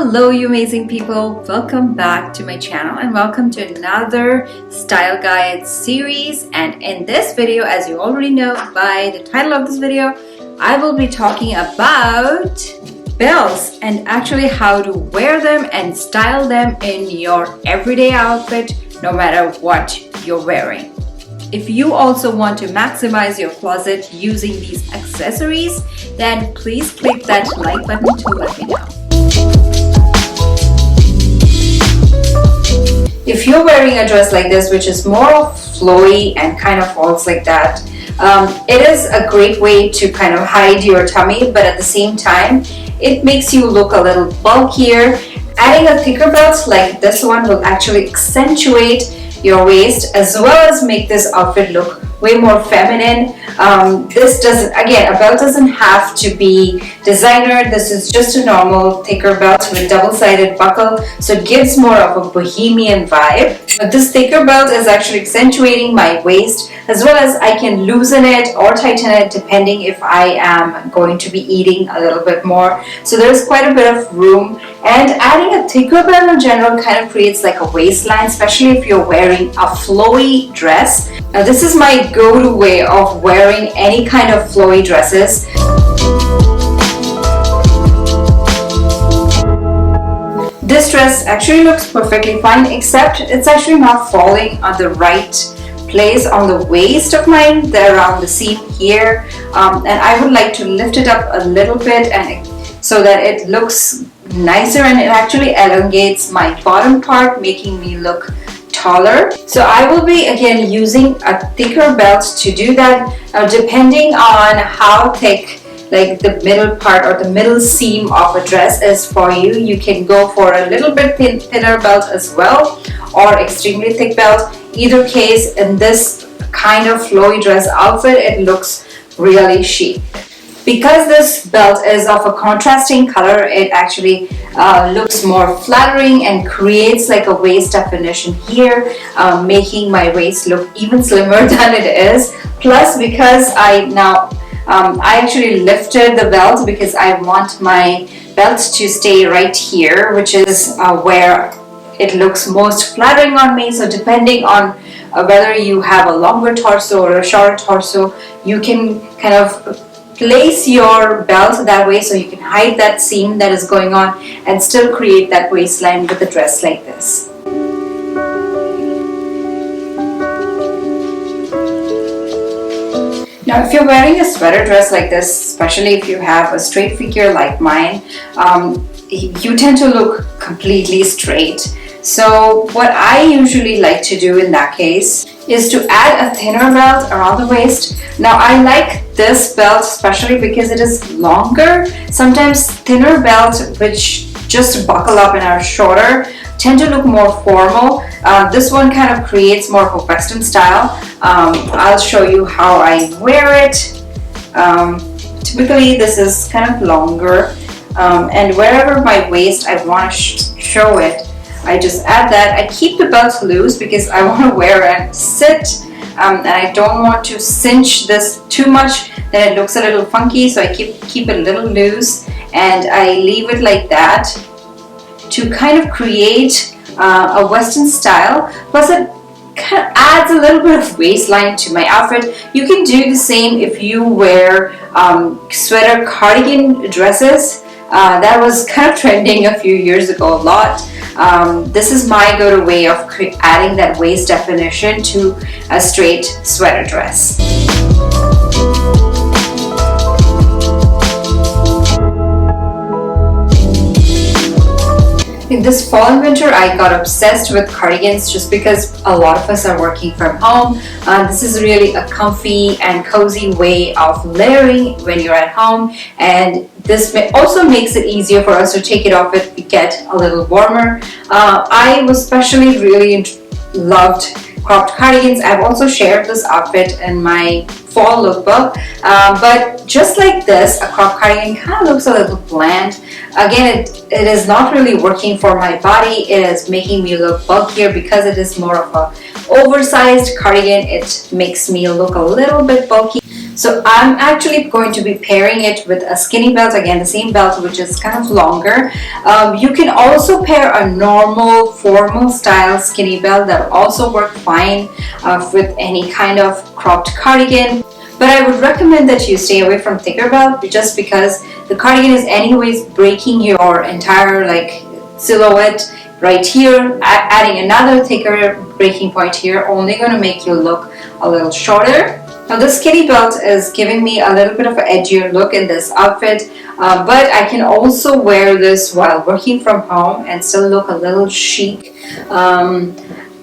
Hello you amazing people, welcome back to my channel and welcome to another style guide series. And in this video, as you already know by the title of this video, I will be talking about belts and actually how to wear them and style them in your everyday outfit no matter what you're wearing. If you also want to maximize your closet using these accessories, then please click that like button to let me know. If you're wearing a dress like this, which is more flowy and kind of falls like that, it is a great way to kind of hide your tummy, but at the same time, it makes you look a little bulkier. Adding a thicker belt like this one will actually accentuate your waist as well as make this outfit look way more feminine. This doesn't, again, a belt doesn't have to be designer. This is just a normal thicker belt with double-sided buckle, so it gives more of a bohemian vibe. But this thicker belt is actually accentuating my waist, as well as I can loosen it or tighten it depending if I am going to be eating a little bit more. So there's quite a bit of room, and adding a thicker belt in general kind of creates like a waistline, especially if you're wearing a flowy dress. Now this is my go-to way of wearing any kind of flowy dresses. This dress actually looks perfectly fine, except it's actually not falling on the right place on the waist of mine, around the seam here, and I would like to lift it up a little bit and so that it looks nicer, and it actually elongates my bottom part, making me look taller. So I will be again using a thicker belt to do that. Now depending on how thick like the middle part or the middle seam of a dress is for you, you can go for a little bit thinner belt as well, or extremely thick belt. Either case, in this kind of flowy dress outfit, it looks really chic. Because this belt is of a contrasting color, it actually looks more flattering and creates like a waist definition here, making my waist look even slimmer than it is. Plus, because I actually lifted the belt because I want my belt to stay right here, which is where it looks most flattering on me. So depending on whether you have a longer torso or a shorter torso, you can kind of place your belt that way so you can hide that seam that is going on and still create that waistline with a dress like this. Now if you're wearing a sweater dress like this, especially if you have a straight figure like mine, you tend to look completely straight. So what I usually like to do in that case is to add a thinner belt around the waist. Now I like this belt especially because it is longer. Sometimes thinner belts which just buckle up and are shorter tend to look more formal. This one kind of creates more of a Western style. I'll show you how I wear it. Typically this is kind of longer, and wherever my waist I want to show it, I just add that. I keep the belt loose because I want to wear and sit, and I don't want to cinch this too much, then it looks a little funky, so I keep it a little loose, and I leave it like that to kind of create a Western style. Plus it kind of adds a little bit of waistline to my outfit. You can do the same if you wear sweater cardigan dresses. That was kind of trending a few years ago a lot. This is my go-to way of adding that waist definition to a straight sweater dress. In this fall and winter, I got obsessed with cardigans just because a lot of us are working from home. This is really a comfy and cozy way of layering when you're at home, and this also makes it easier for us to take it off if we get a little warmer. I especially really loved cropped cardigans. I've also shared this outfit in my fall lookbook, but just like this, a cropped cardigan kind of looks a little bland. Again, it is not really working for my body. It is making me look bulkier because it is more of a oversized cardigan. It makes me look a little bit bulky. So I'm actually going to be pairing it with a skinny belt, again the same belt which is kind of longer. You can also pair a normal formal style skinny belt that will also work fine with any kind of cropped cardigan. But I would recommend that you stay away from thicker belt just because the cardigan is anyways breaking your entire like silhouette right here. Adding another thicker breaking point here only going to make you look a little shorter. Now this skinny belt is giving me a little bit of an edgier look in this outfit, but I can also wear this while working from home and still look a little chic.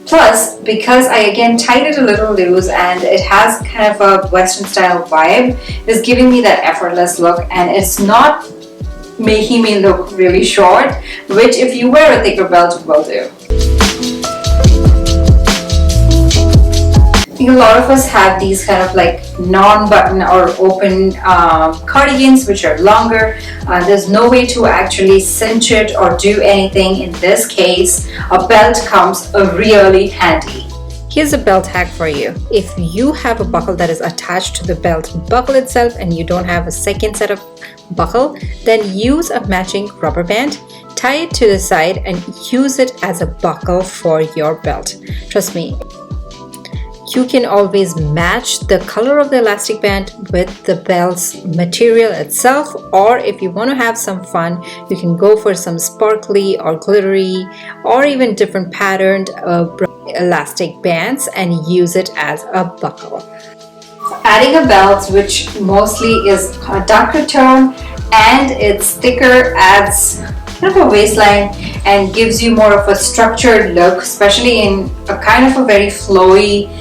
Plus, because I again tied it a little loose and it has kind of a Western style vibe, it's giving me that effortless look and it's not making me look really short, which if you wear a thicker belt will do. I think a lot of us have these kind of like non-button or open cardigans which are longer. There's no way to actually cinch it or do anything. In this case, a belt comes really handy. Here's a belt hack for you. If you have a buckle that is attached to the belt buckle itself and you don't have a second set of buckle, then use a matching rubber band, tie it to the side and use it as a buckle for your belt. Trust me, you can always match the color of the elastic band with the belt's material itself, or if you want to have some fun, you can go for some sparkly or glittery or even different patterned elastic bands and use it as a buckle. Adding a belt which mostly is a darker tone and it's thicker adds kind of a waistline and gives you more of a structured look, especially in a kind of a very flowy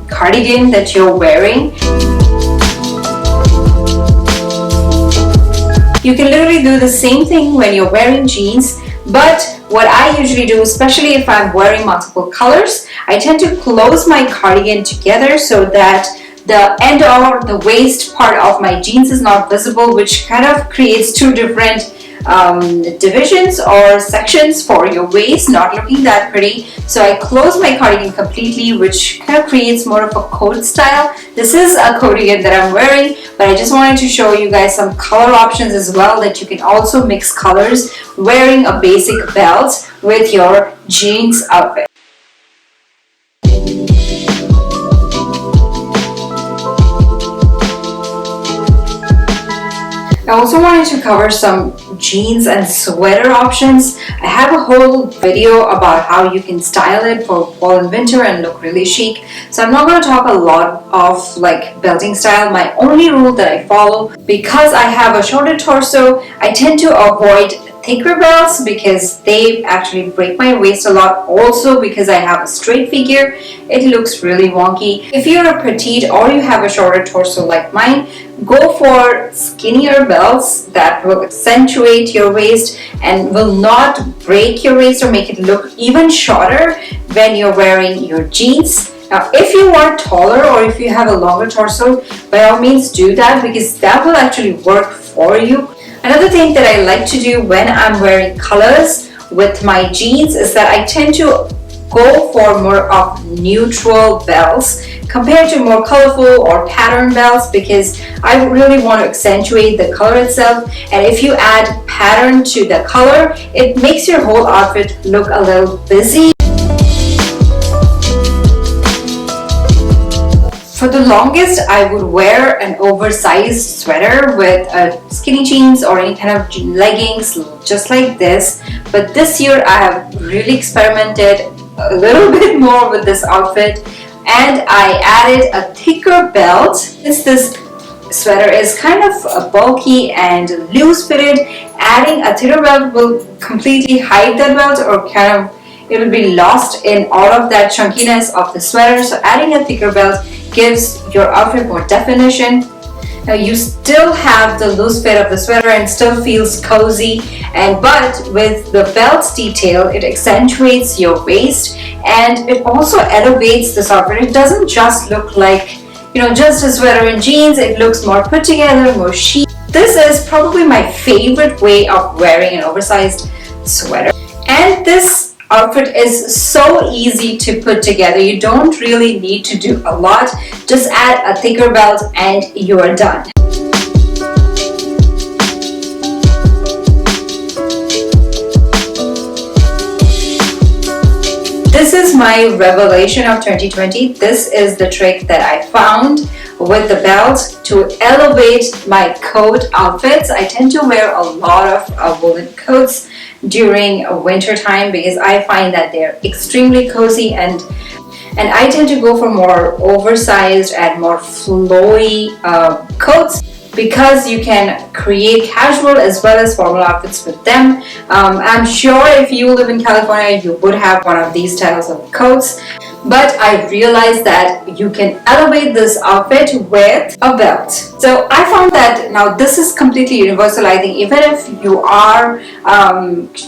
cardigan that you're wearing. You can literally do the same thing when you're wearing jeans, but what I usually do, especially if I'm wearing multiple colors, I tend to close my cardigan together so that the end or the waist part of my jeans is not visible, which kind of creates two different divisions or sections for your waist, not looking that pretty. So I close my cardigan completely, which kind of creates more of a coat style. This is a cardigan that I'm wearing, but I just wanted to show you guys some color options as well, that you can also mix colors wearing a basic belt with your jeans outfit. I also wanted to cover some jeans and sweater options. I have a whole video about how you can style it for fall and winter and look really chic. So I'm not going to talk a lot of like belting style. My only rule that I follow, because I have a shorter torso, I tend to avoid thicker belts because they actually break my waist a lot. Also because I have a straight figure, it looks really wonky. If you're a petite or you have a shorter torso like mine, go for skinnier belts that will accentuate your waist and will not break your waist or make it look even shorter when you're wearing your jeans. Now, if you are taller or if you have a longer torso, by all means do that because that will actually work for you. Another thing that I like to do when I'm wearing colors with my jeans is that I tend to go for more of neutral belts compared to more colorful or pattern belts, because I really want to accentuate the color itself, and if you add pattern to the color, it makes your whole outfit look a little busy. For the longest, I would wear an oversized sweater with skinny jeans or any kind of leggings just like this, but this year I have really experimented a little bit more with this outfit and I added a thicker belt. Since this sweater is kind of bulky and loose fitted, adding a thicker belt will completely hide that belt, or kind of it will be lost in all of that chunkiness of the sweater. So adding a thicker belt gives your outfit more definition. Now you still have the loose fit of the sweater and still feels cozy, but with the belt's detail, it accentuates your waist and it also elevates this outfit. It doesn't just look like, just a sweater and jeans. It looks more put together, more chic. This is probably my favorite way of wearing an oversized sweater. And this outfit is so easy to put together. You don't really need to do a lot. Just add a thicker belt and you are done. This is my revelation of 2020. This is the trick that I found with the belt to elevate my coat outfits. I tend to wear a lot of woolen coats during winter time because I find that they're extremely cozy, and I tend to go for more oversized and more flowy coats, because you can create casual as well as formal outfits with them. I'm sure if you live in California, you would have one of these styles of coats. But I realized that you can elevate this outfit with a belt. So I found that now this is completely universal. I think even if you are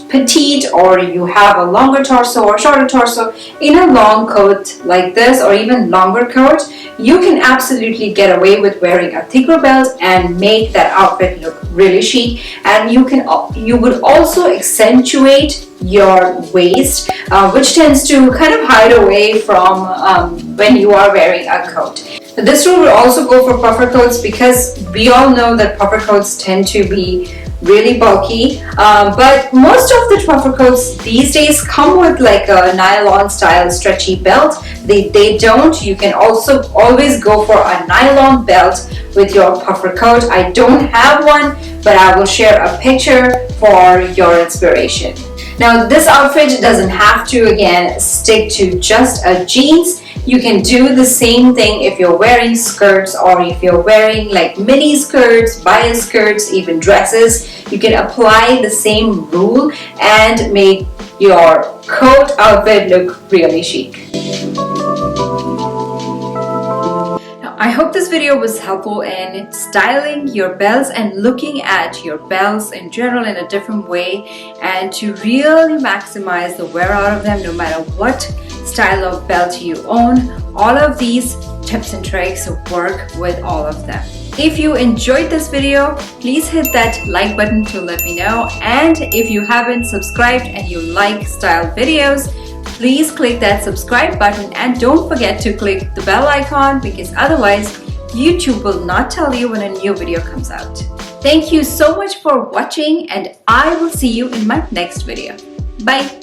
petite or you have a longer torso or shorter torso, in a long coat like this or even longer coat, you can absolutely get away with wearing a thicker belt and make that outfit look really chic. And you would also accentuate your waist, which tends to kind of hide away from when you are wearing a coat. This rule will also go for puffer coats, because we all know that puffer coats tend to be really bulky, but most of the puffer coats these days come with like a nylon style stretchy belt. They don't. You can also always go for a nylon belt with your puffer coat. I don't have one, but I will share a picture for your inspiration. Now this outfit doesn't have to, again, stick to just a jeans. You can do the same thing if you're wearing skirts, or if you're wearing like mini skirts, bias skirts, even dresses. You can apply the same rule and make your coat outfit look really chic. I hope this video was helpful in styling your belts and looking at your belts in general in a different way, and to really maximize the wear out of them no matter what style of belt you own. All of these tips and tricks work with all of them. If you enjoyed this video, please hit that like button to let me know, and if you haven't subscribed and you like style videos, please click that subscribe button, and don't forget to click the bell icon, because otherwise YouTube will not tell you when a new video comes out. Thank you so much for watching, and I will see you in my next video. Bye!